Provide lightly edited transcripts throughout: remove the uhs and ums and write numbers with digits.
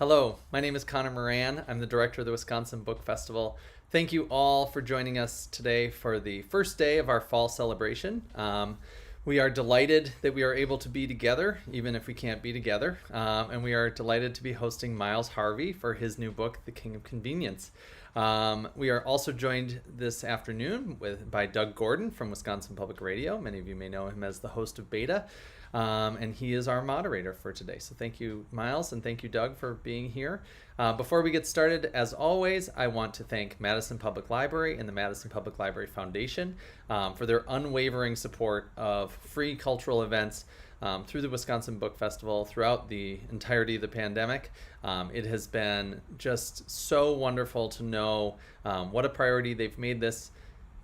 Hello, my name is Connor Moran. I'm the director of the Wisconsin Book Festival. Thank you all for joining us today for the first day of our fall celebration. We are delighted that we are able to be together, even if we can't be together. And we are delighted to be hosting Miles Harvey for his new book, The King of Convenience. We are also joined this afternoon by Doug Gordon from Wisconsin Public Radio. Many of you may know him as the host of Beta. And he is our moderator for today. So thank you, Miles, and thank you, Doug, for being here. Before we get started, as always, I want to thank Madison Public Library and the Madison Public Library Foundation for their unwavering support of free cultural events through the Wisconsin Book Festival throughout the entirety of the pandemic. It has been just so wonderful to know what a priority they've made this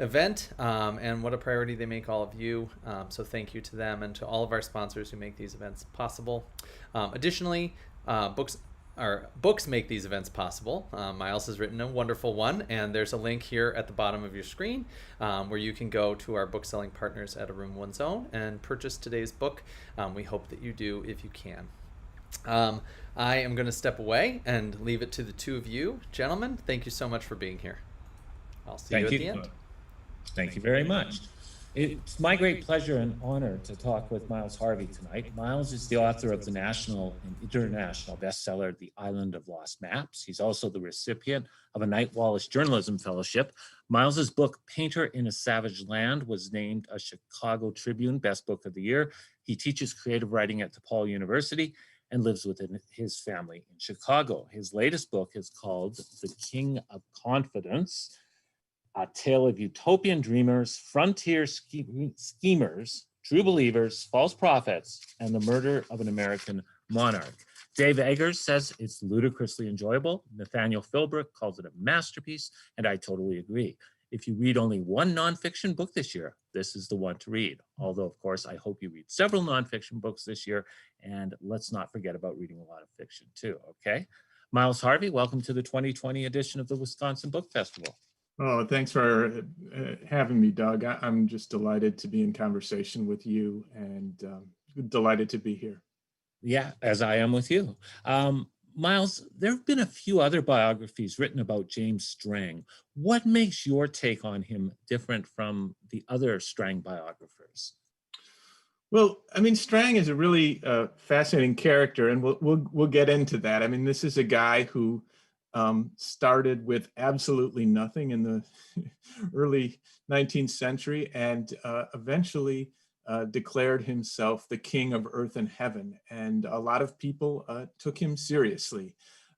event and what a priority they make all of you. So thank you to them and to all of our sponsors who make these events possible. Additionally, books make these events possible. Miles has written a wonderful one, and there's a link here at the bottom of your screen where you can go to our bookselling partners at A Room One Zone and purchase today's book. We hope that you do if you can. I am going to step away and leave it to the two of you. Gentlemen, thank you so much for being here. I'll see you at the end. Thank you very much. It's my great pleasure and honor to talk with Miles Harvey tonight. Miles is the author of the national and international bestseller, The Island of Lost Maps. He's also the recipient of a Knight Wallace Journalism Fellowship. Miles's book, Painter in a Savage Land, was named a Chicago Tribune Best Book of the Year. He teaches creative writing at DePaul University and lives with his family in Chicago. His latest book is called The King of Confidence, a tale of utopian dreamers, frontier schemers, true believers, false prophets, and the murder of an American monarch. Dave Eggers says it's ludicrously enjoyable. Nathaniel Philbrook calls it a masterpiece, and I totally agree. If you read only one nonfiction book this year, this is the one to read. Although, of course, I hope you read several nonfiction books this year, and let's not forget about reading a lot of fiction too, okay? Miles Harvey, welcome to the 2020 edition of the Wisconsin Book Festival. Oh, thanks for having me, Doug. I'm just delighted to be in conversation with you and delighted to be here. Yeah, as I am with you. Miles, there have been a few other biographies written about James Strang. What makes your take on him different from the other Strang biographers? Well, I mean, Strang is a really fascinating character, and we'll get into that. I mean, this is a guy who started with absolutely nothing in the early 19th century and eventually declared himself the king of earth and heaven. And a lot of people took him seriously.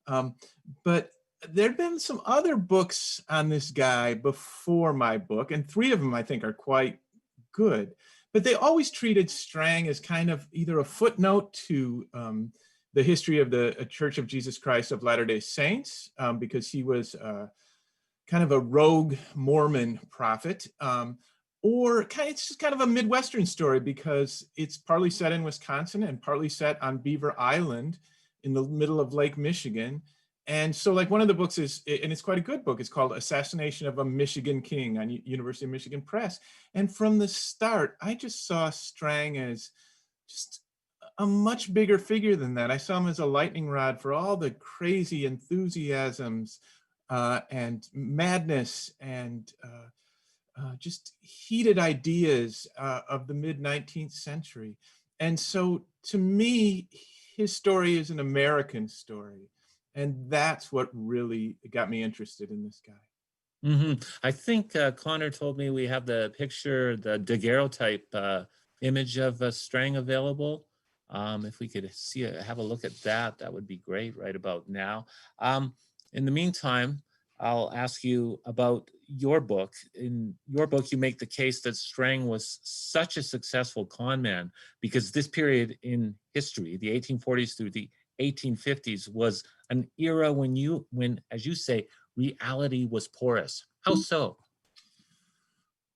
But there'd been some other books on this guy before my book, and three of them I think are quite good. But they always treated Strang as kind of either a footnote to the history of the Church of Jesus Christ of Latter-day Saints, because he was kind of a rogue Mormon prophet, or it's just kind of a Midwestern story because it's partly set in Wisconsin and partly set on Beaver Island in the middle of Lake Michigan. And so like one of the books is, and it's quite a good book, it's called Assassination of a Michigan King on University of Michigan Press. And from the start, I just saw Strang as just a much bigger figure than that. I saw him as a lightning rod for all the crazy enthusiasms and madness and just heated ideas of the mid-19th century. And so to me, his story is an American story. And that's what really got me interested in this guy. Mm-hmm. I think Connor told me we have the picture, the daguerreotype image of Strang available. If we could have a look at that, that would be great right about now. In the meantime, I'll ask you about your book. In your book, you make the case that Strang was such a successful con man because this period in history, the 1840s through the 1850s, was an era when, as you say, reality was porous. How so?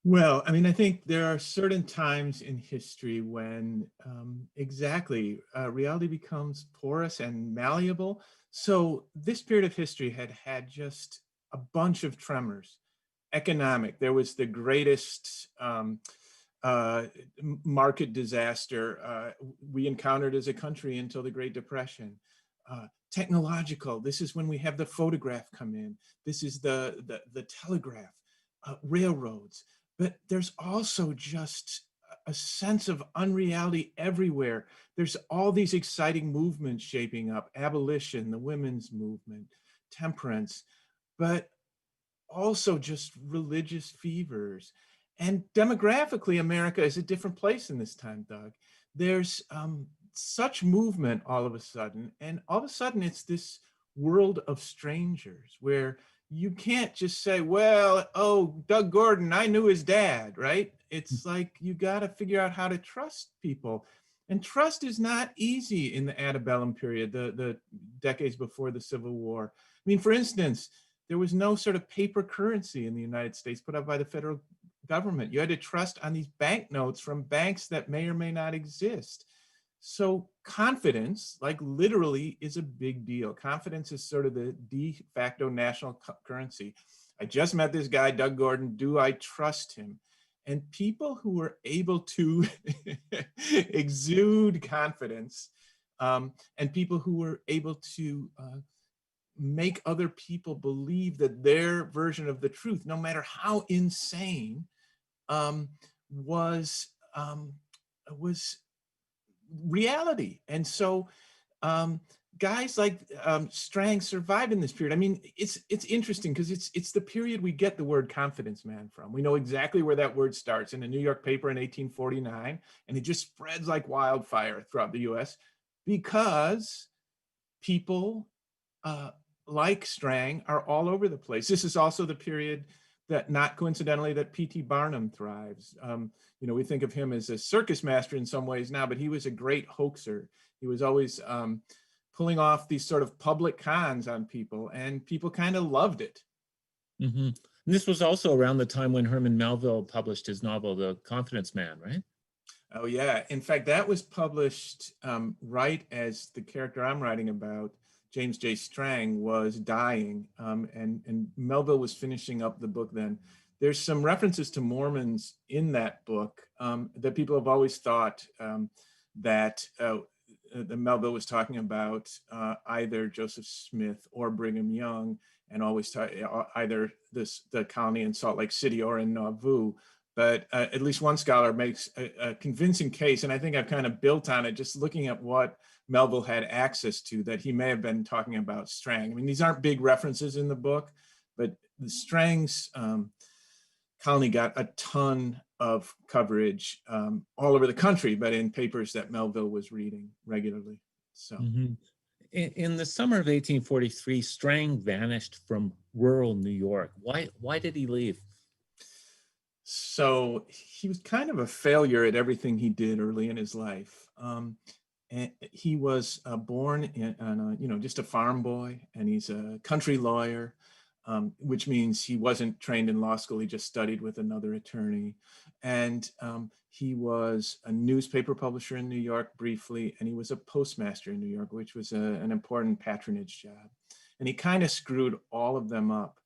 Well, I mean, I think there are certain times in history when exactly reality becomes porous and malleable. So this period of history had just a bunch of tremors. Economic, there was the greatest market disaster we encountered as a country until the Great Depression. technological. This is when we have the photograph come in. This is the telegraph, railroads. But there's also just a sense of unreality everywhere. There's all these exciting movements shaping up: abolition, the women's movement, temperance, but also just religious fevers. And demographically, America is a different place in this time, Doug. There's such movement all of a sudden, and all of a sudden it's this world of strangers where you can't just say, well, oh, Doug Gordon, I knew his dad, right? It's like you got to figure out how to trust people. And trust is not easy in the antebellum period, the decades before the Civil War. I mean, for instance, there was no sort of paper currency in the United States put up by the federal government. You had to trust on these banknotes from banks that may or may not exist. So confidence, like literally, is a big deal. Confidence is sort of the de facto national currency. I just met this guy, Doug Gordon. Do I trust him? And people who were able to exude confidence, and people who were able to make other people believe that their version of the truth, no matter how insane, was reality. And so guys like Strang survived in this period. I mean, it's interesting because it's the period we get the word confidence man from. We know exactly where that word starts in a New York paper in 1849, and it just spreads like wildfire throughout the US because people like Strang are all over the place. This is also the period that, not coincidentally, that P.T. Barnum thrives. You know, we think of him as a circus master in some ways now, but he was a great hoaxer. He was always pulling off these sort of public cons on people, and people kind of loved it. Mm-hmm. And this was also around the time when Herman Melville published his novel, The Confidence Man, right? Oh, yeah. In fact, that was published right as the character I'm writing about, James J. Strang, was dying, and Melville was finishing up the book then. There's some references to Mormons in that book that people have always thought that Melville was talking about either Joseph Smith or Brigham Young, and always either the colony in Salt Lake City or in Nauvoo. But at least one scholar makes a convincing case, and I think I've kind of built on it just looking at what Melville had access to, that he may have been talking about Strang. I mean, these aren't big references in the book, but the Strang's colony got a ton of coverage all over the country, but in papers that Melville was reading regularly. So, in the summer of 1843, Strang vanished from rural New York. Why did he leave? So he was kind of a failure at everything he did early in his life. And he was born on just a farm boy, and he's a country lawyer, which means he wasn't trained in law school. He just studied with another attorney. And he was a newspaper publisher in New York briefly, and he was a postmaster in New York, which was an important patronage job. And he kind of screwed all of them up.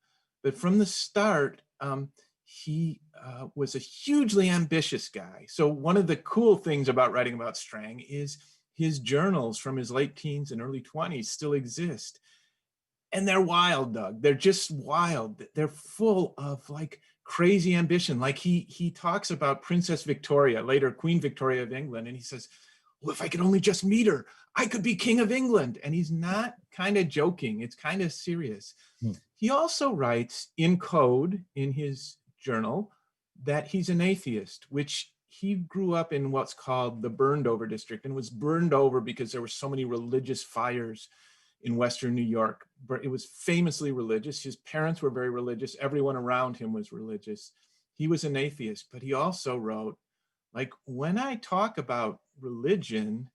But from the start, he was a hugely ambitious guy. So one of the cool things about writing about Strang is his journals from his late teens and early 20s still exist. And they're wild, Doug. They're just wild. They're full of like crazy ambition. Like he talks about Princess Victoria, later Queen Victoria of England, and he says, well, if I could only just meet her, I could be king of England. And he's not kind of joking. It's kind of serious. He also writes in code in his journal that he's an atheist, which he grew up in what's called the burned over district, and was burned over because there were so many religious fires in Western New York. It was famously religious. His parents were very religious. Everyone around him was religious. He was an atheist, but he also wrote, like, when I talk about religion,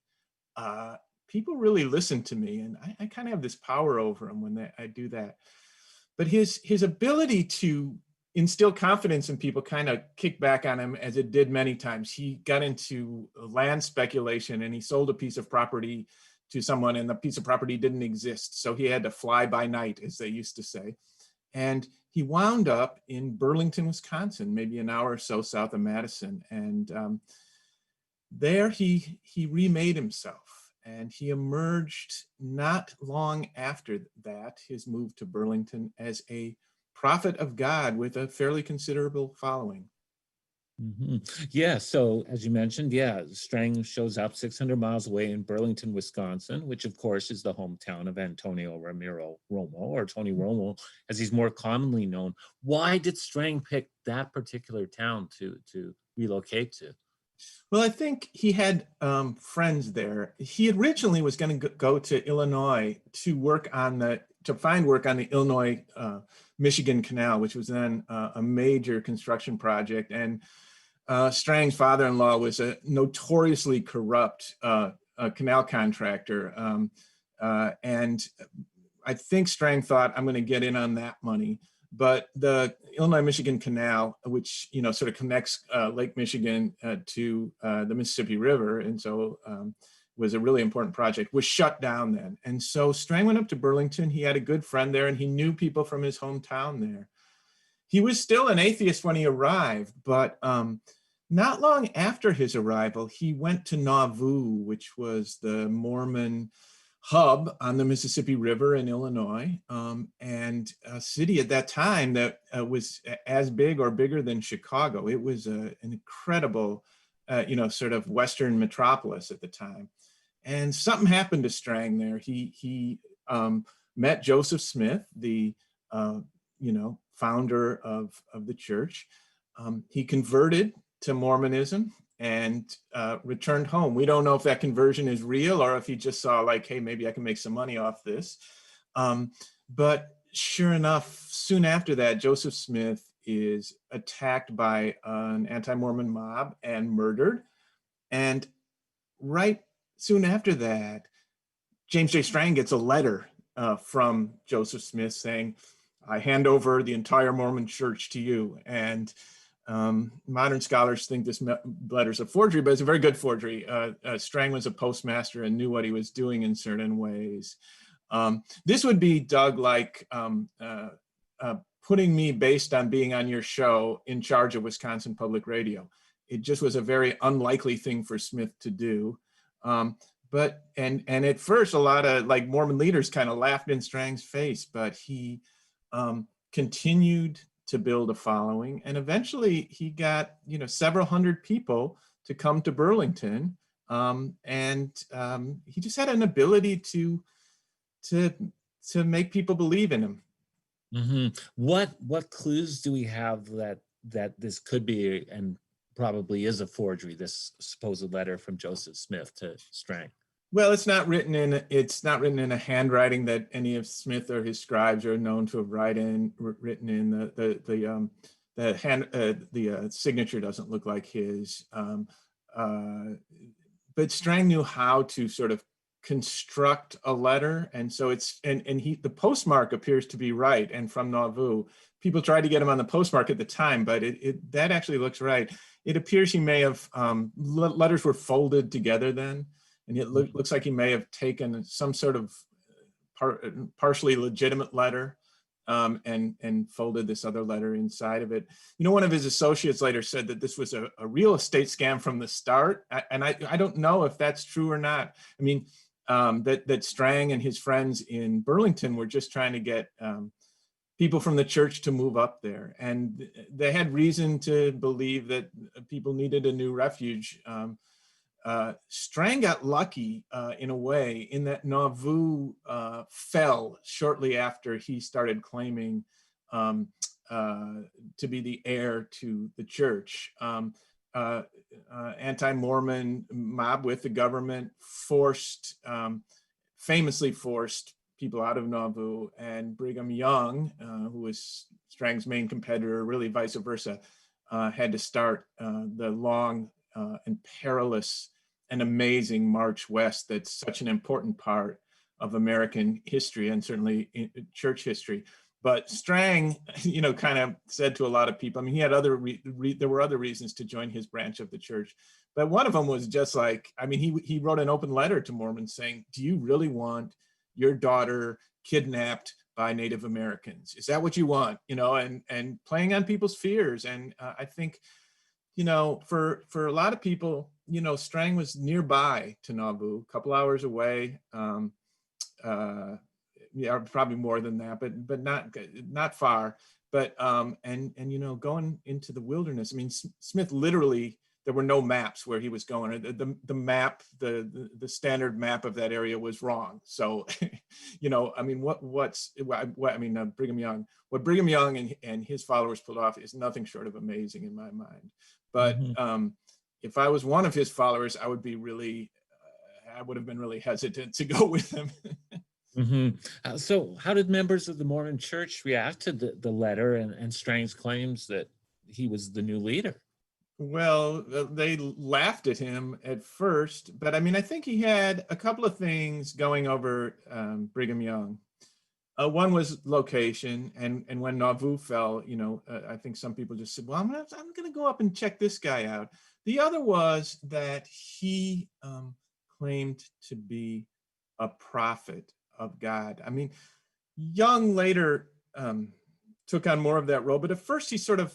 people really listen to me, and I kind of have this power over them when I do that. But his ability to instill confidence in people kind of kicked back on him, as it did many times. He got into land speculation, and he sold a piece of property to someone, and the piece of property didn't exist. So he had to fly by night, as they used to say. And he wound up in Burlington, Wisconsin, maybe an hour or so south of Madison. And there he remade himself. And he emerged not long after that, his move to Burlington, as a prophet of God with a fairly considerable following. Yeah, so as you mentioned, yeah, Strang shows up 600 miles away in Burlington, Wisconsin, which of course is the hometown of Antonio Ramiro Romo, or Tony Romo, as he's more commonly known. Why did Strang pick that particular town to relocate to? Well, I think he had friends there. He originally was going to go to Illinois to find work on the Illinois Michigan Canal, which was then a major construction project. And Strang's father-in-law was a notoriously corrupt canal contractor. And I think Strang thought, I'm going to get in on that money. But the Illinois-Michigan Canal, which sort of connects Lake Michigan to the Mississippi River, and so was a really important project, was shut down then. And so Strang went up to Burlington. He had a good friend there, and he knew people from his hometown there. He was still an atheist when he arrived, but not long after his arrival, he went to Nauvoo, which was the Mormon hub on the Mississippi River in Illinois, and a city at that time that was as big or bigger than Chicago. It was an incredible, sort of Western metropolis at the time. And something happened to Strang there. He met Joseph Smith, the founder of the church. He converted to Mormonism and returned home. We don't know if that conversion is real or if he just saw like, hey, maybe I can make some money off this. But sure enough, soon after that, Joseph Smith is attacked by an anti-Mormon mob and murdered. And right soon after that, James J. Strang gets a letter from Joseph Smith saying, I hand over the entire Mormon church to you. And modern scholars think this letter's a forgery, but it's a very good forgery. Strang was a postmaster and knew what he was doing in certain ways. This would be, Doug, like putting me, based on being on your show, in charge of Wisconsin Public Radio. It just was a very unlikely thing for Smith to do. But at first, a lot of like Mormon leaders kind of laughed in Strang's face, but he continued to build a following, and eventually he got several hundred people to come to Burlington, and he just had an ability to make people believe in him. Mm-hmm. What clues do we have that this could be and probably is a forgery, this supposed letter from Joseph Smith to Strang? Well, it's not written in a handwriting that any of Smith or his scribes are known to have written in. The signature doesn't look like his. But Strang knew how to sort of construct a letter, and so the postmark appears to be right and from Nauvoo. People tried to get him on the postmark at the time, but that actually looks right. It appears he may have letters were folded together then. And it looks like he may have taken some sort of partially legitimate letter and folded this other letter inside of it. One of his associates later said that this was a real estate scam from the start. And I don't know if that's true or not. I mean, that Strang and his friends in Burlington were just trying to get people from the church to move up there. And they had reason to believe that people needed a new refuge. Strang got lucky in a way in that Nauvoo fell shortly after he started claiming to be the heir to the church. Anti-Mormon mob with the government famously forced people out of Nauvoo, and Brigham Young, who was Strang's main competitor, really vice versa, had to start the long and perilous and amazing march west that's such an important part of American history and certainly in church history. But Strang, kind of said to a lot of people, I mean, he had there were other reasons to join his branch of the church, but one of them was just like, I mean, he wrote an open letter to Mormons saying, do you really want your daughter kidnapped by Native Americans? Is that what you want? And playing on people's fears. And I think for a lot of people, Strang was nearby to Nauvoo, a couple hours away. Yeah, probably more than that, but not far. But and going into the wilderness. I mean, Smith literally, there were no maps where he was going. The map, the standard map of that area was wrong. So, I mean, Brigham Young, what Brigham Young and his followers pulled off is nothing short of amazing in my mind. But if I was one of his followers, I would have been really hesitant to go with him. So how did members of the Mormon Church react to the letter and Strang's claims that he was the new leader? Well, they laughed at him at first, but I mean, I think he had a couple of things going over Brigham Young. One was location, and when Nauvoo fell, I think some people just said, "Well, I'm going to go up and check this guy out." The other was that he claimed to be a prophet of God. I mean, Young later took on more of that role, but at first he sort of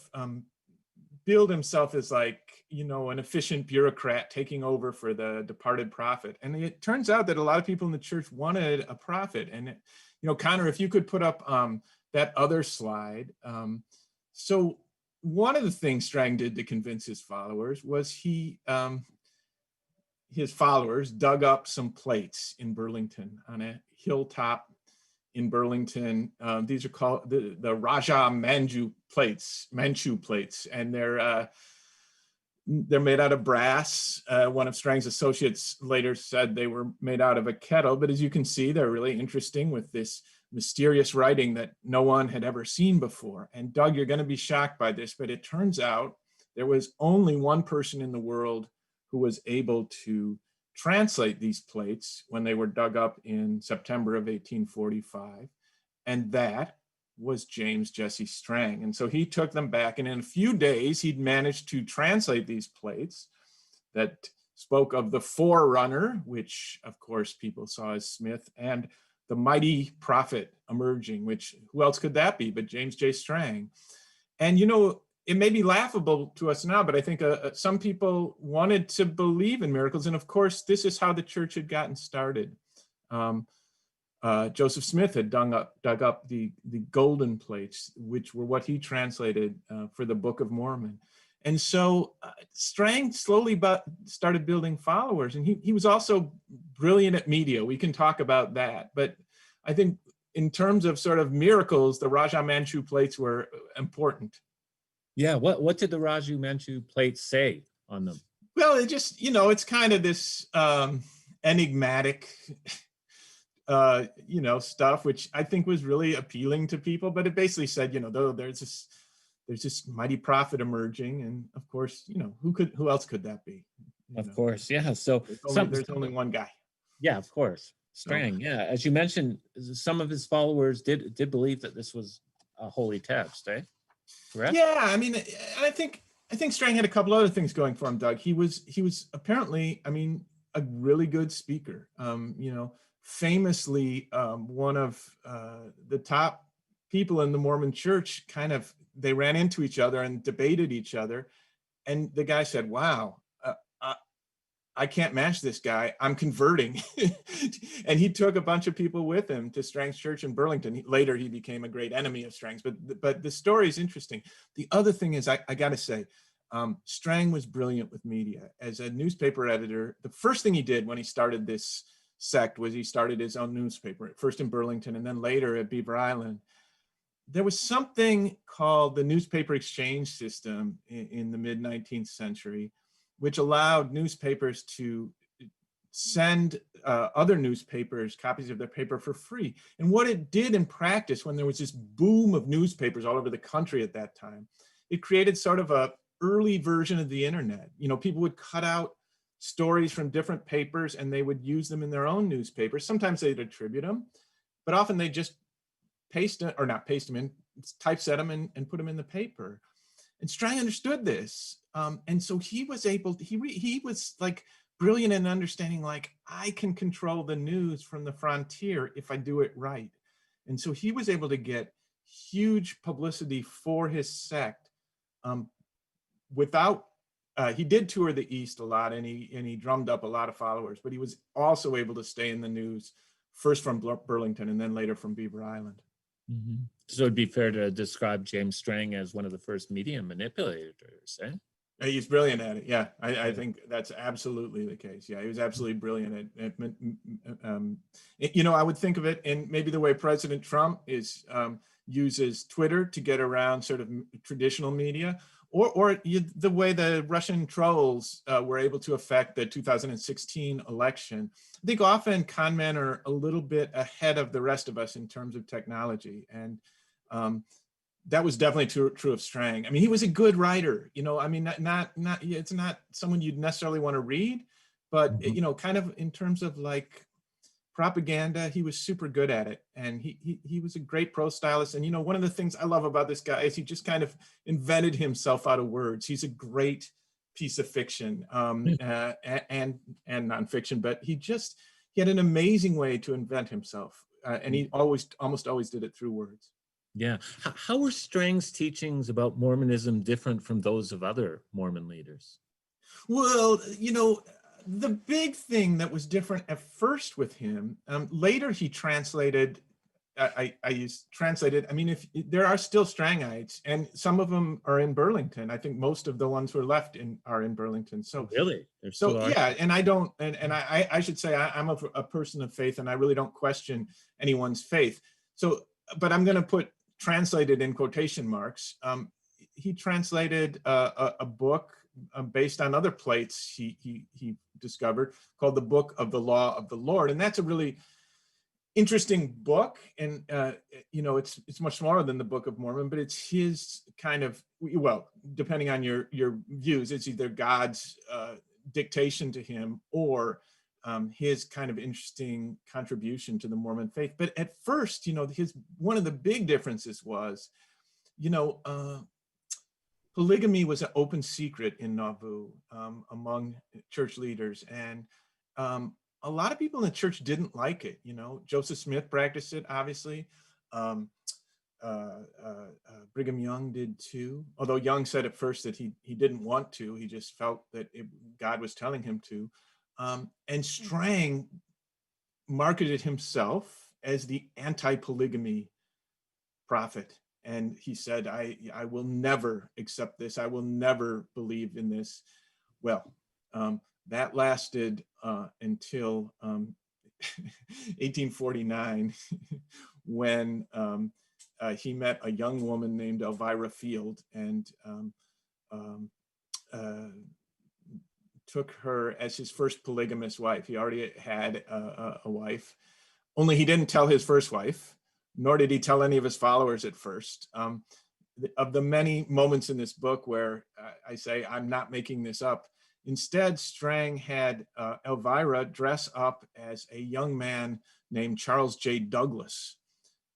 billed himself as like, an efficient bureaucrat taking over for the departed prophet. And it turns out that a lot of people in the church wanted a prophet. And, Connor, if you could put up that other slide. So one of the things Strang did to convince his followers was his followers dug up some plates in Burlington on a hilltop in Burlington. These are called the Raja Manchu plates, and they're made out of brass. One of Strang's associates later said they were made out of a kettle, but as you can see, they're really interesting with this mysterious writing that no one had ever seen before. And Doug, you're going to be shocked by this, but it turns out there was only one person in the world who was able to translate these plates when they were dug up in September of 1845. And that was James Jesse Strang. And so he took them back, and in a few days, he'd managed to translate these plates that spoke of the forerunner, which of course people saw as Smith, and the mighty prophet emerging, which who else could that be but James J. Strang? And it may be laughable to us now, but I think some people wanted to believe in miracles. And of course, this is how the church had gotten started. Joseph Smith had dug up the golden plates, which were what he translated for the Book of Mormon. And so Strang slowly started building followers. And he was also brilliant at media. We can talk about that. But I think in terms of sort of miracles, the Raja Manchu plates were important. Yeah, what did the Raju Manchu plates say on them? Well, it just, it's kind of this enigmatic, stuff, which I think was really appealing to people. But it basically said, there's this mighty prophet emerging, and of course, who else could that be? Of course, yeah. So there's only one guy. Yeah, of course, Strang. So, yeah, as you mentioned, some of his followers did believe that this was a holy text, eh? Correct? Yeah, I mean, I think Strang had a couple other things going for him, Doug. He was apparently, I mean, a really good speaker. Famously, one of the top people in the Mormon Church, they ran into each other and debated each other, and the guy said, "Wow, I can't match this guy. I'm converting." And he took a bunch of people with him to Strang's church in Burlington. Later, he became a great enemy of Strang's, but the story is interesting. The other thing is, I got to say, Strang was brilliant with media. As a newspaper editor, the first thing he did when he started this sect was he started his own newspaper, first in Burlington and then later at Beaver Island. There was something called the newspaper exchange system in the mid-19th century, which allowed newspapers to send other newspapers copies of their paper for free. And what it did in practice, when there was this boom of newspapers all over the country at that time, it created sort of a early version of the internet. People would cut out stories from different papers and they would use them in their own newspapers. Sometimes they'd attribute them, but often they just typeset them and put them in the paper. And Strang understood this. And so he was able to, he was like brilliant in understanding, like, I can control the news from the frontier if I do it right. And so he was able to get huge publicity for his sect without he did tour the East a lot, and he drummed up a lot of followers, but he was also able to stay in the news, first from Burlington and then later from Beaver Island. Mm-hmm. So it'd be fair to describe James Strang as one of the first media manipulators, eh? He's brilliant at it. Yeah, I think that's absolutely the case. Yeah, he was absolutely brilliant at I would think of it in maybe the way President Trump uses Twitter to get around sort of traditional media, or the way the Russian trolls were able to affect the 2016 election. I think often con men are a little bit ahead of the rest of us in terms of technology, and that was definitely true of Strang. I mean, he was a good writer. I mean, it's not someone you'd necessarily want to read, but kind of in terms of like propaganda, he was super good at it, and he was a great prose stylist. And one of the things I love about this guy is he just kind of invented himself out of words. He's a great piece of fiction and nonfiction, but he had an amazing way to invent himself, and he almost always did it through words. Yeah. How were Strang's teachings about Mormonism different from those of other Mormon leaders? Well, the big thing that was different at first with him, later he translated, I used translated, I mean, if there are still Strangites, and some of them are in Burlington. I think most of the ones who are left are in Burlington. So really? Yeah, and I don't, and I should say I'm a person of faith, and I really don't question anyone's faith. So, but I'm going to put translated in quotation marks. He translated a book based on other plates he discovered, called the Book of the Law of the Lord, and that's a really interesting book. And it's much smaller than the Book of Mormon, but it's his kind of, well, depending on your views, it's either God's dictation to him or his kind of interesting contribution to the Mormon faith. But at first, one of the big differences was, polygamy was an open secret in Nauvoo among church leaders, and a lot of people in the church didn't like it. Joseph Smith practiced it, obviously. Brigham Young did too, although Young said at first that he didn't want to. He just felt that God was telling him to. And Strang marketed himself as the anti-polygamy prophet. And he said, I will never accept this. I will never believe in this. Well, that lasted until 1849, when he met a young woman named Elvira Field, and took her as his first polygamous wife. He already had a wife, only he didn't tell his first wife, nor did he tell any of his followers at first. Of the many moments in this book where I say, I'm not making this up, instead, Strang had Elvira dress up as a young man named Charles J. Douglas.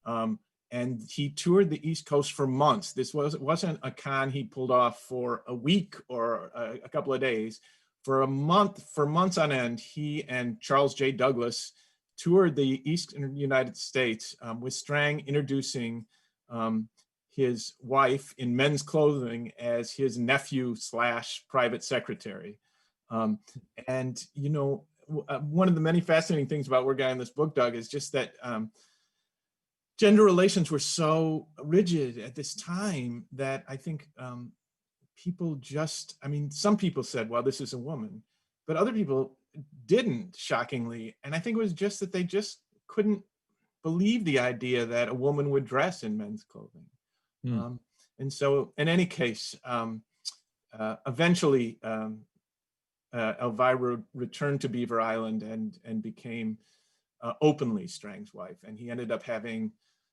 And he toured the East Coast for months. This wasn't a con he pulled off for a week or a couple of days. For months on end, he and Charles J. Douglas toured the Eastern United States, with Strang introducing his wife in men's clothing as his nephew / private secretary. And one of the many fascinating things about working on this book, Doug, is just that gender relations were so rigid at this time that I think people some people said, well, this is a woman, but other people didn't, shockingly. And I think it was just that they just couldn't believe the idea that a woman would dress in men's clothing. And so in any case, eventually Elvira returned to Beaver Island and became openly Strang's wife. And he ended up having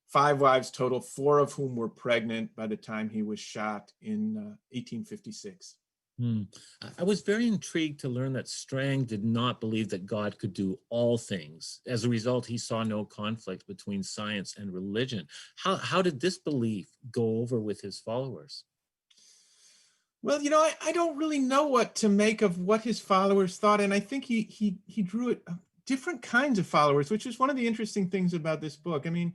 5 wives total, 4 of whom were pregnant by the time he was shot in 1856. I was very intrigued to learn that Strang did not believe that God could do all things. As a result, he saw no conflict between science and religion. How did this belief go over with his followers? Well, I don't really know what to make of what his followers thought. And I think he drew different kinds of followers, which is one of the interesting things about this book. I mean,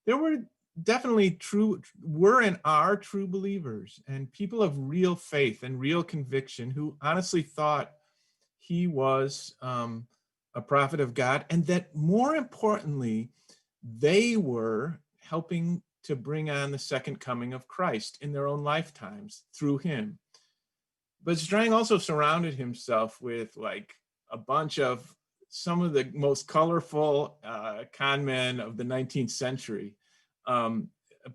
there were definitely were and are true believers and people of real faith and real conviction who honestly thought he was a prophet of God, and that more importantly, they were helping to bring on the second coming of Christ in their own lifetimes through him. But Strang also surrounded himself with like a bunch of some of the most colorful con men of the 19th century,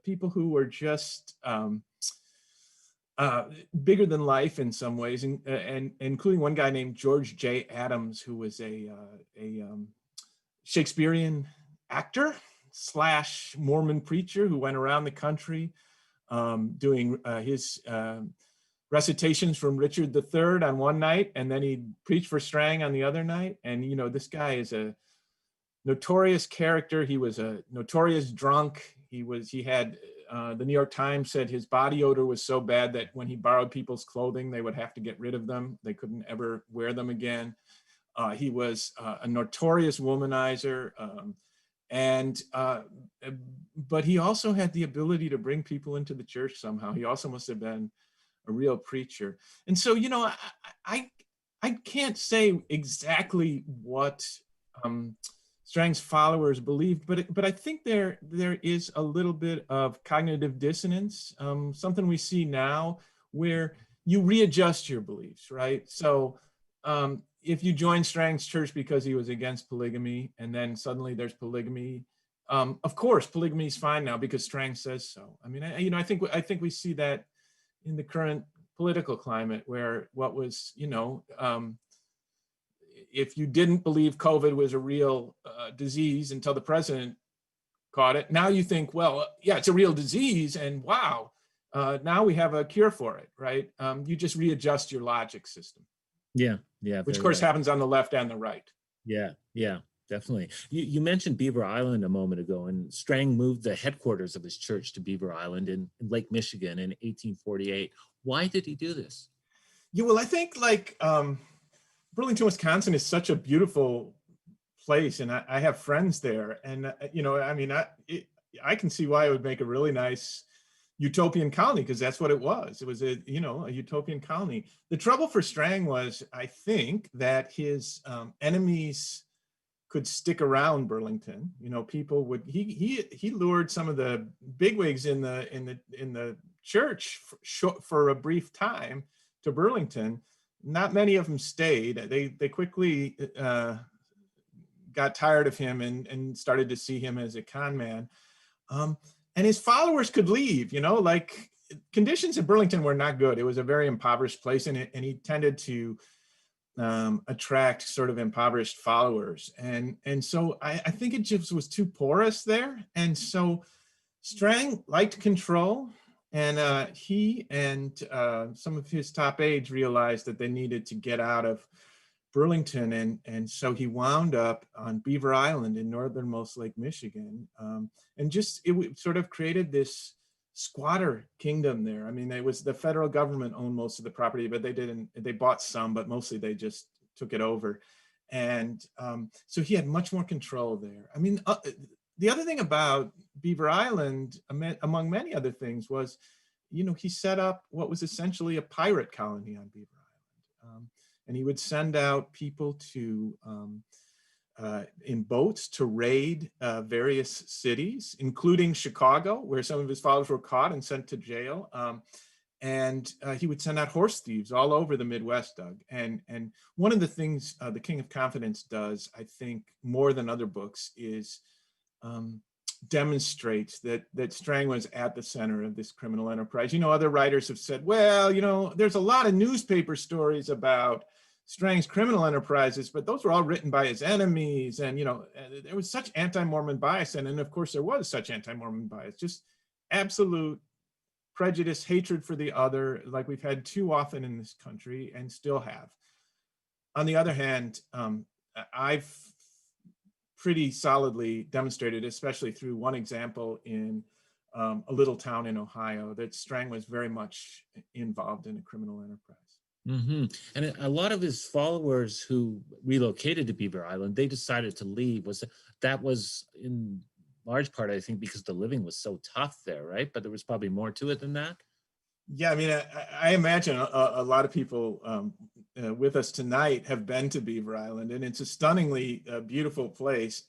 people who were just bigger than life in some ways, and including one guy named George J. Adams, who was a Shakespearean actor / Mormon preacher who went around the country doing his recitations from Richard III on one night, and then he'd preach for Strang on the other night. And, you know, this guy is a notorious character. He was a notorious drunk. He had, the New York Times said his body odor was so bad that when he borrowed people's clothing, they would have to get rid of them. They couldn't ever wear them again. He was a notorious womanizer. But he also had the ability to bring people into the church somehow. He also must have been a real preacher. And so, you know, I can't say exactly what Strang's followers believed, but I think there is a little bit of cognitive dissonance, something we see now where you readjust your beliefs, right? So if you join Strang's church because he was against polygamy, and then suddenly there's polygamy, of course polygamy is fine now because Strang says so. I mean, I think we see that in the current political climate, where what was, if you didn't believe COVID was a real disease until the president caught it, now you think, well, yeah, it's a real disease, and wow, now we have a cure for it, right? You just readjust your logic system. Yeah. Which of course happens on the left and the right. Yeah. Definitely. You mentioned Beaver Island a moment ago, and Strang moved the headquarters of his church to Beaver Island in Lake Michigan in 1848. Why did he do this? Yeah, well, I think Burlington, Wisconsin is such a beautiful place, and I have friends there, and I can see why it would make a really nice utopian colony, because that's what it was. It was a utopian colony. The trouble for Strang was, I think, that his enemies could stick around Burlington. People would, he lured some of the bigwigs in the church for a brief time to Burlington. Not many of them stayed. They quickly got tired of him and started to see him as a con man. And his followers could leave, conditions in Burlington were not good. It was a very impoverished place, and he tended to attract sort of impoverished followers. And so I think it just was too porous there. And so Strang liked control, and he and some of his top aides realized that they needed to get out of Burlington, and so he wound up on Beaver Island in northernmost Lake Michigan, and it sort of created this squatter kingdom there. I mean, it was the federal government owned most of the property, but they bought some, but mostly they just took it over. And so he had much more control there. I mean, the other thing about Beaver Island, among many other things, was, he set up what was essentially a pirate colony on Beaver Island. And he would send out people to in boats to raid various cities, including Chicago, where some of his followers were caught and sent to jail. And he would send out horse thieves all over the Midwest, Doug. And one of the things The King of Confidence does, I think, more than other books, is demonstrates that Strang was at the center of this criminal enterprise. Other writers have said, well, there's a lot of newspaper stories about Strang's criminal enterprises, but those were all written by his enemies. And, there was such anti-Mormon bias. And of course, there was such anti-Mormon bias, just absolute prejudice, hatred for the other, like we've had too often in this country and still have. On the other hand, I've pretty solidly demonstrated, especially through one example in a little town in Ohio, that Strang was very much involved in a criminal enterprise. Mm-hmm. And a lot of his followers who relocated to Beaver Island, they decided to leave. Was in large part, I think, because the living was so tough there, right? But there was probably more to it than that. Yeah, I mean, I imagine a lot of people with us tonight have been to Beaver Island, and it's a stunningly beautiful place.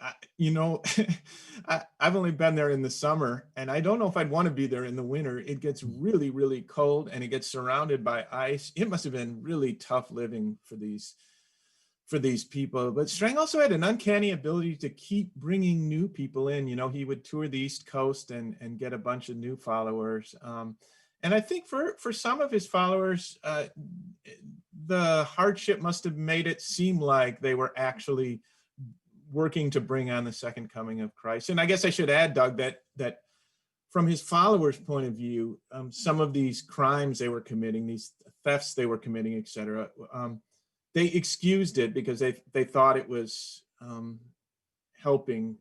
I've only been there in the summer, and I don't know if I'd want to be there in the winter. It gets really, really cold, and it gets surrounded by ice. It must have been really tough living for these people. But Strang also had an uncanny ability to keep bringing new people in. He would tour the East Coast and get a bunch of new followers. And I think for some of his followers, the hardship must have made it seem like they were actually working to bring on the second coming of Christ. And I guess I should add, Doug, that from his followers' point of view, some of these crimes they were committing, these thefts they were committing, et cetera, they excused it because they thought it was helping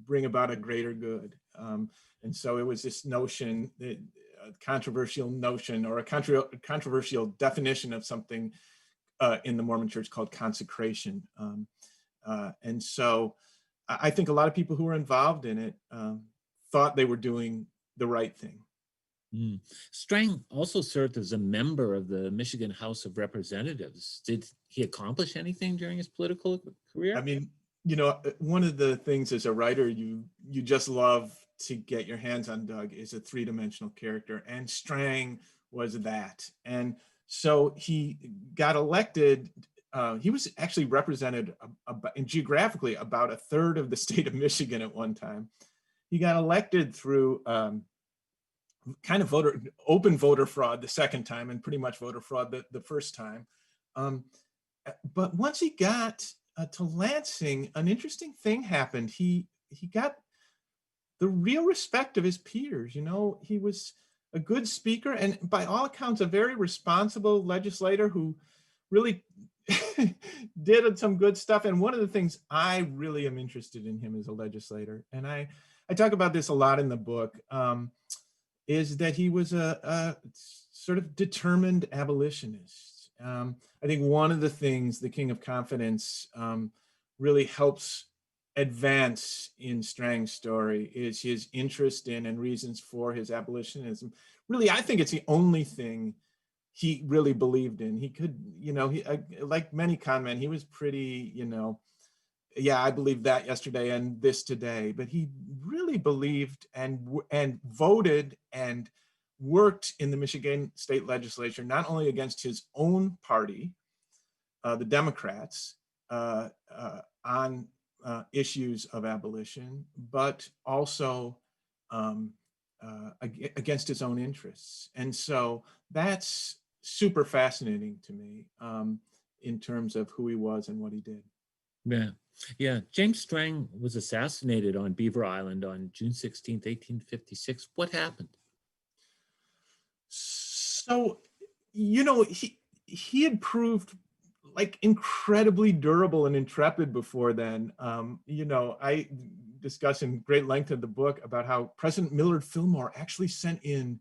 bring about a greater good. And so it was this notion that controversial notion or a controversial definition of something in the Mormon church called consecration. And so I think a lot of people who were involved in it thought they were doing the right thing. Strang also served as a member of the Michigan House of Representatives. Did he accomplish anything during his political career? I mean, one of the things as a writer you just love to get your hands on, Doug, is a three-dimensional character, and Strang was that. And so he got elected. He was actually represented geographically about a third of the state of Michigan at one time. He got elected through kind of open voter fraud the second time, and pretty much voter fraud the first time. But once he got to Lansing, an interesting thing happened. He got the real respect of his peers. He was a good speaker, and by all accounts, a very responsible legislator who really did some good stuff. And one of the things I really am interested in him as a legislator, and I talk about this a lot in the book, is that he was a sort of determined abolitionist. I think one of the things the King of Confidence really helps advance in Strang's story is his interest in and reasons for his abolitionism. Really, I think it's the only thing he really believed in. He could, like many con men, he was pretty, yeah, I believe that yesterday and this today, but he really believed and voted and worked in the Michigan state legislature, not only against his own party, the Democrats, on issues of abolition, but also against his own interests. And so that's super fascinating to me in terms of who he was and what he did. Yeah. James Strang was assassinated on Beaver Island on June 16th, 1856. What happened? So, he had proved like incredibly durable and intrepid before then. I discuss in great length in the book about how President Millard Fillmore actually sent in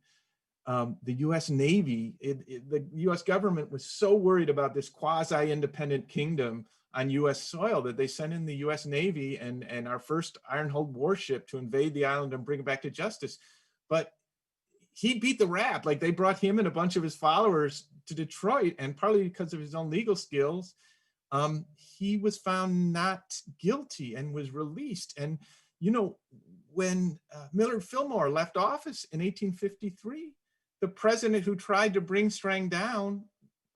the U.S. Navy. The U.S. government was so worried about this quasi-independent kingdom on U.S. soil that they sent in the U.S. Navy and our first iron-hulled warship to invade the island and bring it back to justice. But he beat the rap. Like, they brought him and a bunch of his followers to Detroit, and partly because of his own legal skills, he was found not guilty and was released. And, when Millard Fillmore left office in 1853, the president who tried to bring Strang down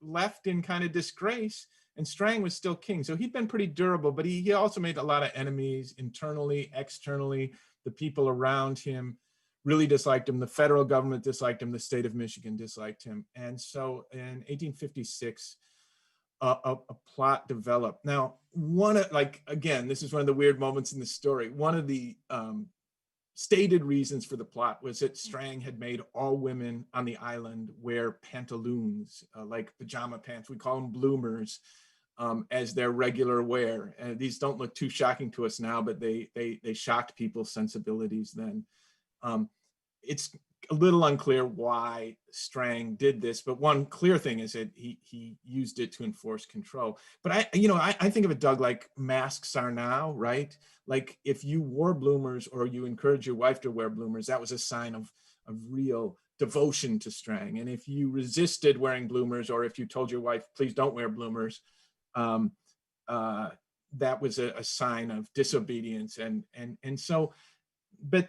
left in kind of disgrace, and Strang was still king. So he'd been pretty durable, but he also made a lot of enemies internally, externally. The people around him really disliked him. The federal government disliked him. The state of Michigan disliked him. And so in 1856, a plot developed. Now, again, this is one of the weird moments in the story. One of the stated reasons for the plot was that Strang had made all women on the island wear pantaloons, like pajama pants. We call them bloomers, as their regular wear. And these don't look too shocking to us now, but they shocked people's sensibilities then. It's a little unclear why Strang did this, but one clear thing is that he used it to enforce control. But I think of it, Doug, like masks are now, right? Like if you wore bloomers or you encourage your wife to wear bloomers, that was a sign of real devotion to Strang. And if you resisted wearing bloomers, or if you told your wife, please don't wear bloomers, that was a sign of disobedience. And so, but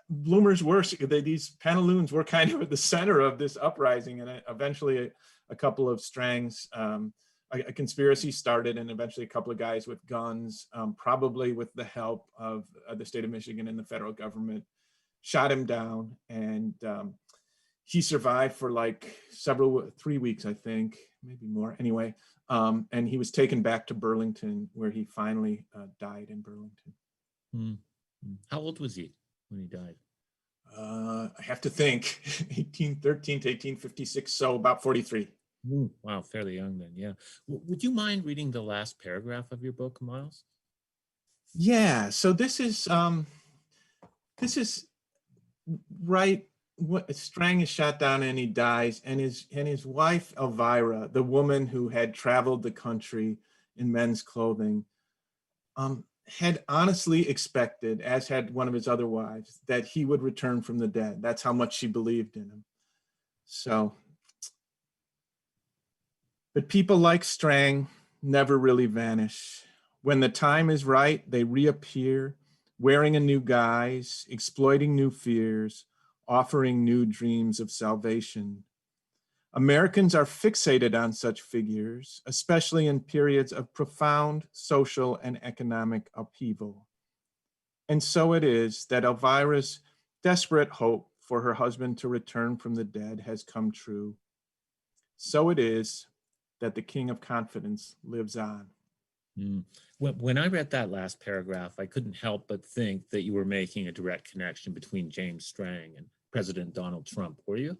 bloomers were, these pantaloons were kind of at the center of this uprising, and eventually a couple of Strangs, a conspiracy started, and eventually a couple of guys with guns, probably with the help of the state of Michigan and the federal government, shot him down. And he survived for like 3 weeks, I think, maybe more. Anyway, and he was taken back to Burlington, where he finally died in Burlington. Mm. How old was he when he died? I have to think, 1813 to 1856, so about 43. Wow, fairly young then, yeah. Would you mind reading the last paragraph of your book, Miles? Yeah, so this is right, what Strang is shot down and he dies, and his wife Elvira, the woman who had traveled the country in men's clothing, had honestly expected, as had one of his other wives, that he would return from the dead. That's how much she believed in him. So, but people like Strang never really vanish. When the time is right, they reappear, wearing a new guise, exploiting new fears, offering new dreams of salvation. Americans are fixated on such figures, especially in periods of profound social and economic upheaval. And so it is that Elvira's desperate hope for her husband to return from the dead has come true. So it is that the King of Confidence lives on. When I read that last paragraph, I couldn't help but think that you were making a direct connection between James Strang and President Donald Trump, were you?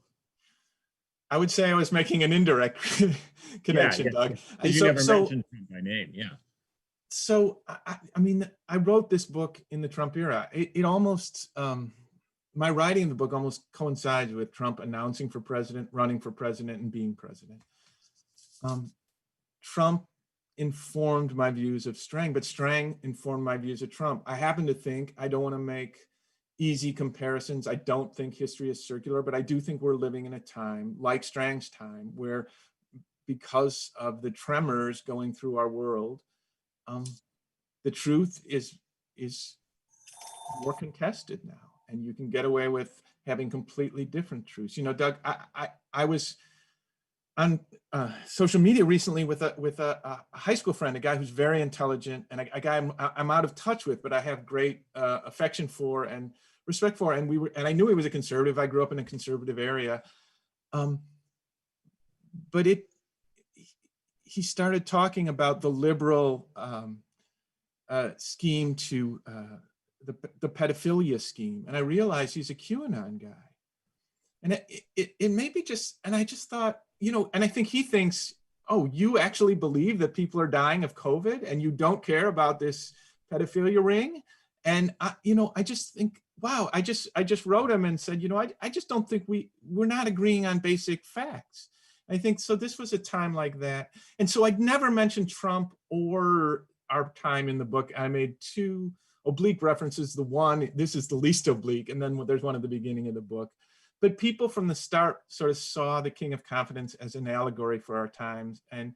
I would say I was making an indirect connection, yeah. Doug. You never mentioned Trump by name, yeah. So, I mean, I wrote this book in the Trump era. It almost, my writing of the book almost coincides with Trump announcing for president, running for president, and being president. Trump informed my views of Strang, but Strang informed my views of Trump. I happen to think, I don't want to make easy comparisons. I don't think history is circular, but I do think we're living in a time like Strang's time, where because of the tremors going through our world, the truth is more contested now, and you can get away with having completely different truths. You know, Doug, I was on social media recently with a high school friend, a guy who's very intelligent, and a guy I'm out of touch with, but I have great affection for and respect for. And I knew he was a conservative. I grew up in a conservative area, but he started talking about the liberal scheme to the pedophilia scheme, and I realized he's a QAnon guy, and it may be just, and I just thought, you know, and I think he thinks, oh, you actually believe that people are dying of COVID, and you don't care about this pedophilia ring, and I just think, wow, I just wrote him and said, you know, I just don't think we're not agreeing on basic facts. I think so. This was a time like that, and so I'd never mentioned Trump or our time in the book. I made two oblique references. The one, this is the least oblique, and then there's one at the beginning of the book. But people from the start sort of saw the King of Confidence as an allegory for our times, and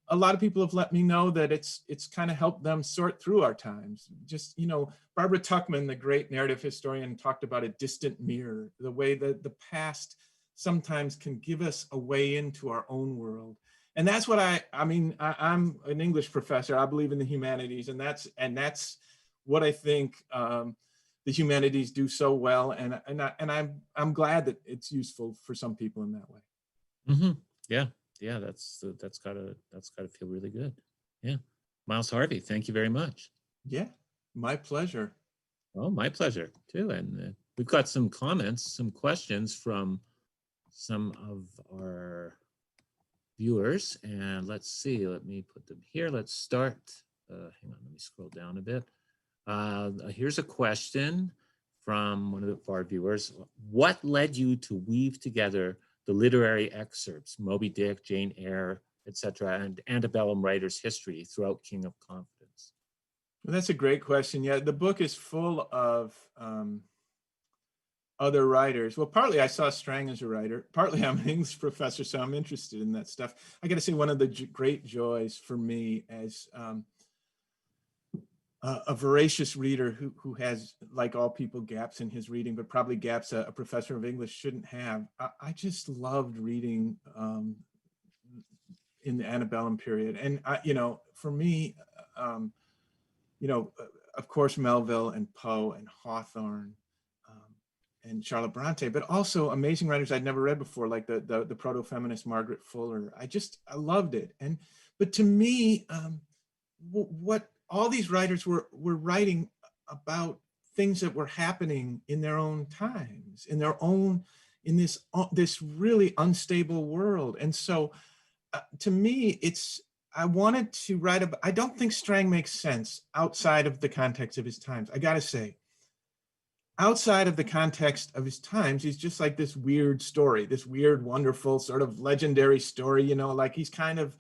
a lot of people have let me know that it's kind of helped them sort through our times. Just, you know, Barbara Tuchman, the great narrative historian, talked about a distant mirror, the way that the past sometimes can give us a way into our own world. And that's what I'm an English professor. I believe in the humanities, and that's what I think the humanities do so well. And I'm glad that it's useful for some people in that way. Mm-hmm. Yeah, that's gotta feel really good. Yeah, Miles Harvey, thank you very much. Yeah, my pleasure. Oh, my pleasure too. And we've got some comments, some questions from some of our viewers, and let's see, let me put them here. Let's start. Hang on, let me scroll down a bit. Here's a question from one of our viewers. What led you to weave together the literary excerpts, Moby Dick, Jane Eyre, etc., and antebellum writers' history throughout King of Confidence? Well, that's a great question. Yeah, the book is full of other writers. Well, partly I saw Strang as a writer, partly I'm an English professor, so I'm interested in that stuff. I got to say, one of the great joys for me as a voracious reader who has, like all people, gaps in his reading, but probably gaps a professor of English shouldn't have. I just loved reading in the antebellum period. And, for me, of course, Melville and Poe and Hawthorne and Charlotte Bronte, but also amazing writers I'd never read before, like the proto-feminist Margaret Fuller. I loved it. But to me, what all these writers were writing about things that were happening in their own times, in this really unstable world. And so to me, I wanted to write about, I don't think Strang makes sense outside of the context of his times. I gotta say, outside of the context of his times, he's just like this weird story, this weird, wonderful sort of legendary story, like he's kind of,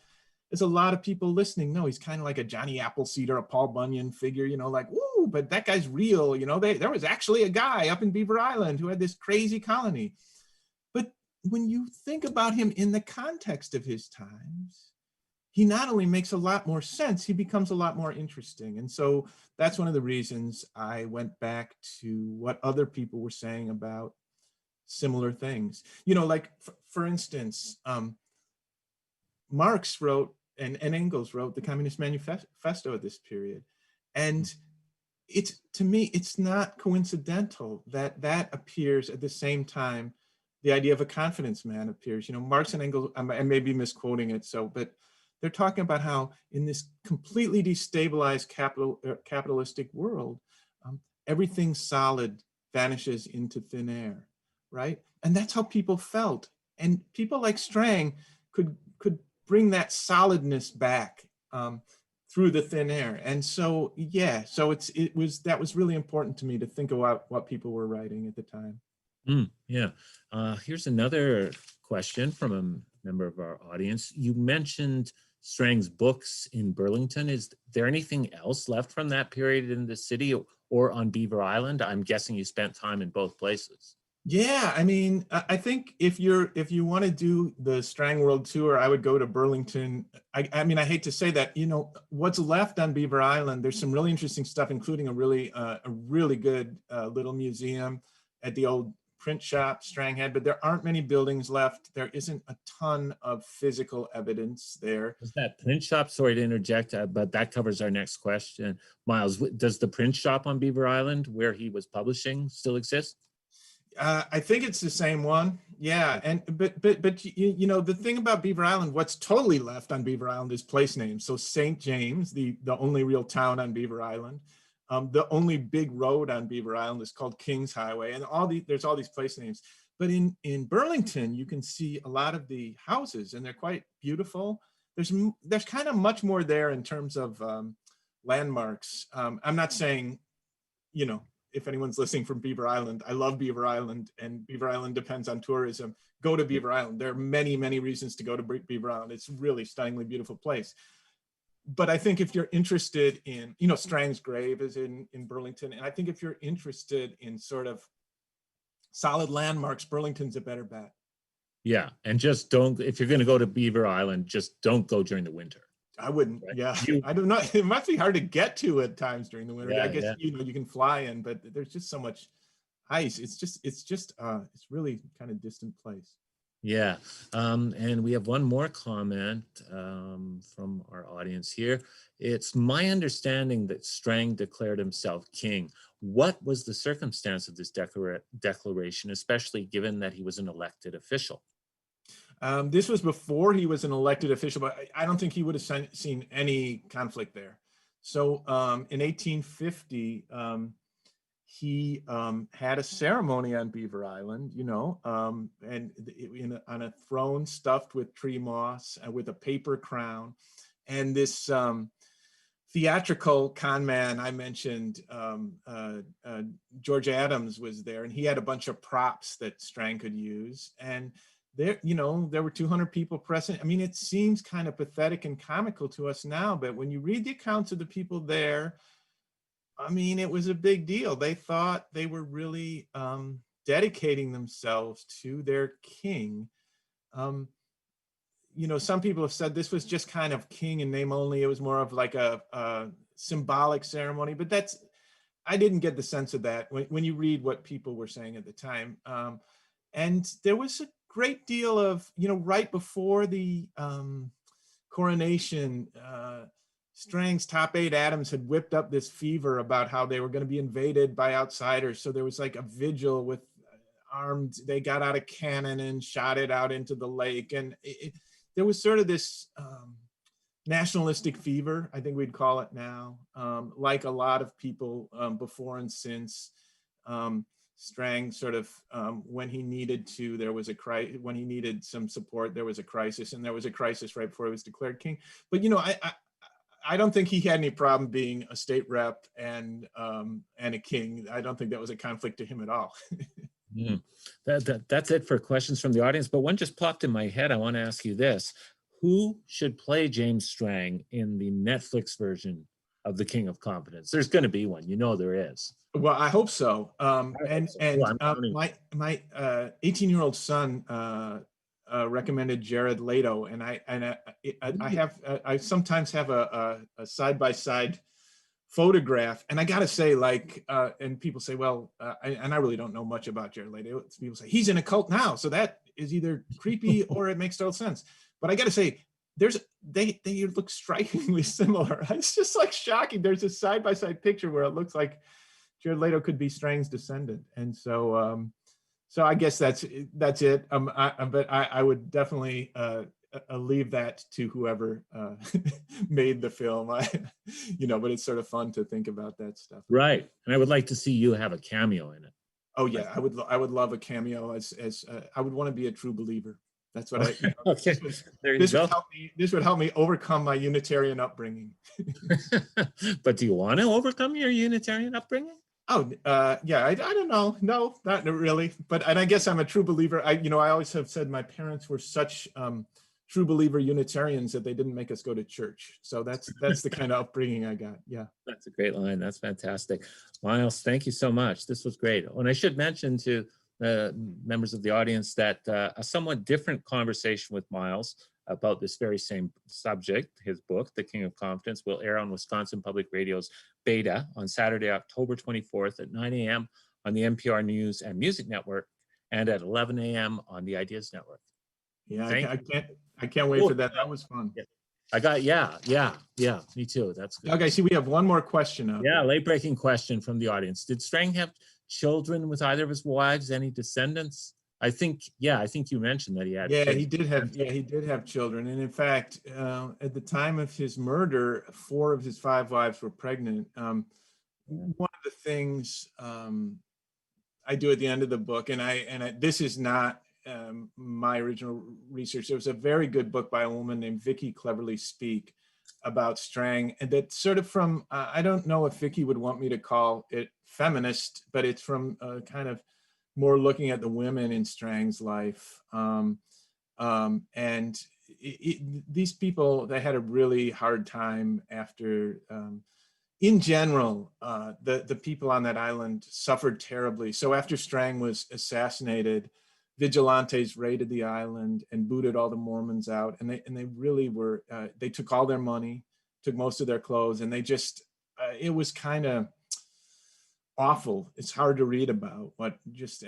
there's a lot of people listening. No, he's kind of like a Johnny Appleseed or a Paul Bunyan figure, like, woo, but that guy's real. There was actually a guy up in Beaver Island who had this crazy colony. But when you think about him in the context of his times, he not only makes a lot more sense, he becomes a lot more interesting. And so that's one of the reasons I went back to what other people were saying about similar things. Like, for instance, Marx wrote and Engels wrote the Communist Manifesto at this period. And to me, it's not coincidental that appears at the same time the idea of a confidence man appears. Marx and Engels, I may be misquoting it, but they're talking about how in this completely destabilized capitalistic world, everything solid vanishes into thin air, right? And that's how people felt. And people like Strang could bring that solidness back through the thin air. And so, that was really important to me to think about what people were writing at the time. Yeah. Here's another question from a member of our audience. You mentioned Strang's books in Burlington. Is there anything else left from that period in the city or on Beaver Island? I'm guessing you spent time in both places. Yeah, I think if you want to do the Strang World Tour, I would go to Burlington. I hate to say that, what's left on Beaver Island, there's some really interesting stuff, including a really good little museum at the old print shop Strang had, but there aren't many buildings left. There isn't a ton of physical evidence there. Is that print shop, sorry to interject, but that covers our next question. Miles, does the print shop on Beaver Island where he was publishing still exist? I think it's the same one. Yeah. But the thing about Beaver Island, what's totally left on Beaver Island is place names. So St. James, the only real town on Beaver Island, the only big road on Beaver Island is called Kings Highway, and there's all these place names. But in Burlington, you can see a lot of the houses, and they're quite beautiful. There's kind of much more there in terms of landmarks. I'm not saying, if anyone's listening from Beaver Island, I love Beaver Island, and Beaver Island depends on tourism. Go to Beaver Island. There are many, many reasons to go to Beaver Island. It's a really stunningly beautiful place. But I think if you're interested in, Strang's grave is in Burlington. And I think if you're interested in sort of solid landmarks, Burlington's a better bet. Yeah. And just if you're going to go to Beaver Island, just don't go during the winter. I wouldn't. Right? Yeah. I don't know. It must be hard to get to at times during the winter. Yeah, I guess, you can fly in, but there's just so much ice. It's really kind of distant place. Yeah. And we have one more comment from our audience here. It's my understanding that Strang declared himself king. What was the circumstance of this declaration, especially given that he was an elected official? This was before he was an elected official, but I don't think he would have seen any conflict there. So in 1850, he had a ceremony on Beaver Island, and on a throne stuffed with tree moss with a paper crown. And this theatrical con man I mentioned, George Adams was there, and he had a bunch of props that Strang could use. And there, there were 200 people present. I mean, it seems kind of pathetic and comical to us now, but when you read the accounts of the people there, I mean, it was a big deal. They thought they were really dedicating themselves to their king. Some people have said this was just kind of king in name only. It was more of like a symbolic ceremony, but I didn't get the sense of that when you read what people were saying at the time. And there was a great deal of, right before the coronation, Strang's top aide Adams had whipped up this fever about how they were going to be invaded by outsiders. So there was like a vigil with armed, they got out a cannon and shot it out into the lake. And there was sort of this nationalistic fever, I think we'd call it now, like a lot of people before and since. Strang sort of, when he needed to, there was a crisis. When he needed some support, there was a crisis, and there was a crisis right before he was declared king. But I don't think he had any problem being a state rep and a king. I don't think that was a conflict to him at all. That's it for questions from the audience. But one just popped in my head. I want to ask you this: who should play James Strang in the Netflix version of The King of Confidence? There's going to be one. There is. Well, I hope so. My 18-year-old son recommended Jared Leto, and I sometimes have a side-by-side photograph, and I gotta say, and people say, well, and I really don't know much about Jared Leto. People say he's in a cult now, so that is either creepy or it makes total sense. But I gotta say, they look strikingly similar. It's just like shocking. There's a side-by-side picture where it looks like Jared Leto could be Strang's descendant, and so I guess that's it. But I would definitely leave that to whoever made the film. But it's sort of fun to think about that stuff. Right, and I would like to see you have a cameo in it. Oh yeah, I would love a cameo as I would want to be a true believer. That's what I. Okay, there you go. This would help me overcome my Unitarian upbringing. But do you want to overcome your Unitarian upbringing? Oh, yeah, I don't know. No, not really. And I guess I'm a true believer. I always have said my parents were such true believer Unitarians that they didn't make us go to church. So that's the kind of upbringing I got. Yeah. That's a great line. That's fantastic. Miles, thank you so much. This was great. And I should mention to members of the audience that a somewhat different conversation with Miles about this very same subject, his book, The King of Confidence, will air on Wisconsin Public Radio's Beta on Saturday, October 24th at 9 a.m. on the NPR News and Music Network and at 11 a.m. on the Ideas Network. Yeah, I can't wait for that. That was fun. Yeah. Me too. That's good. Okay, see, we have one more question up. Yeah, late-breaking question from the audience. Did Strang have children with either of his wives? Any descendants? I think you mentioned that he had. Yeah, he did have children, and in fact, at the time of his murder, 4 of his 5 wives were pregnant. One of the things I do at the end of the book, and this is not my original research. There was a very good book by a woman named Vicky Cleverly Speak about Strang, and that's sort of from I don't know if Vicky would want me to call it feminist, but it's from kind of more looking at the women in Strang's life. And these people, they had a really hard time after, in general, the people on that island suffered terribly. So after Strang was assassinated, vigilantes raided the island and booted all the Mormons out. And they really were, they took all their money, took most of their clothes, and they just, it was kind of awful. It's hard to read about, but just,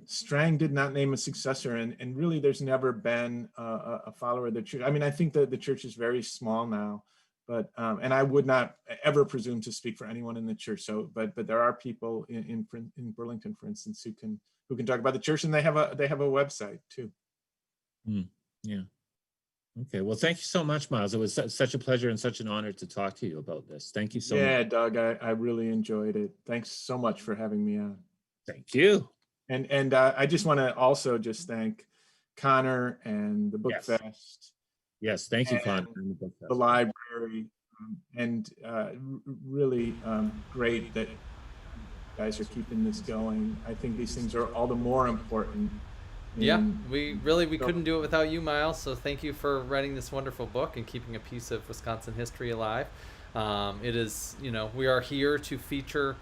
Strang did not name a successor, and really there's never been a follower of the church. I mean, I think that the church is very small now, but, and I would not ever presume to speak for anyone in the church. So, but there are people in Burlington, for instance, who can talk about the church, and they have a website too. Yeah. Okay, well, thank you so much, Miles. It was such a pleasure and such an honor to talk to you about this. Thank you so much. Yeah, Doug, I really enjoyed it. Thanks so much for having me on. Thank you. And I just want to also just thank Connor and the Book Fest. Yes, thank you, Connor. And the library. and really great that you guys are keeping this going. I think these things are all the more important. Yeah, we couldn't do it without you, Miles. So thank you for writing this wonderful book and keeping a piece of Wisconsin history alive. It is, we are here to feature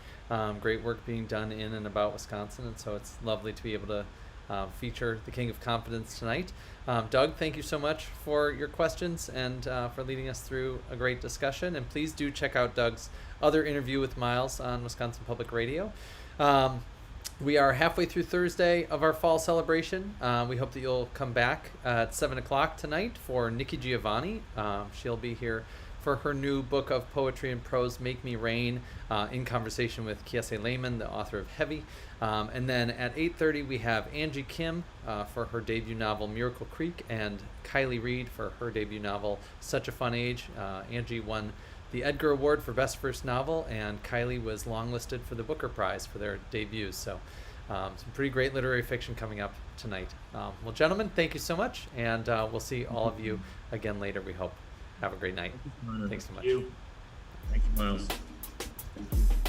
great work being done in and about Wisconsin, and so it's lovely to be able to feature the King of Confidence tonight. Doug, thank you so much for your questions and for leading us through a great discussion. And please do check out Doug's other interview with Miles on Wisconsin Public Radio. We are halfway through Thursday of our fall celebration. We hope that you'll come back at 7 o'clock tonight for Nikki Giovanni. She'll be here for her new book of poetry and prose, Make Me Rain, in conversation with Kiese Lehman, the author of Heavy. And then at 8:30, we have Angie Kim for her debut novel, Miracle Creek, and Kylie Reed for her debut novel, Such a Fun Age. Angie won the Edgar Award for Best First Novel, and Kylie was longlisted for the Booker Prize for their debuts. So some pretty great literary fiction coming up tonight. Well, gentlemen, thank you so much, and we'll see all of you again later, we hope. Have a great night. Thanks so much. Thank you, Miles. Thank you.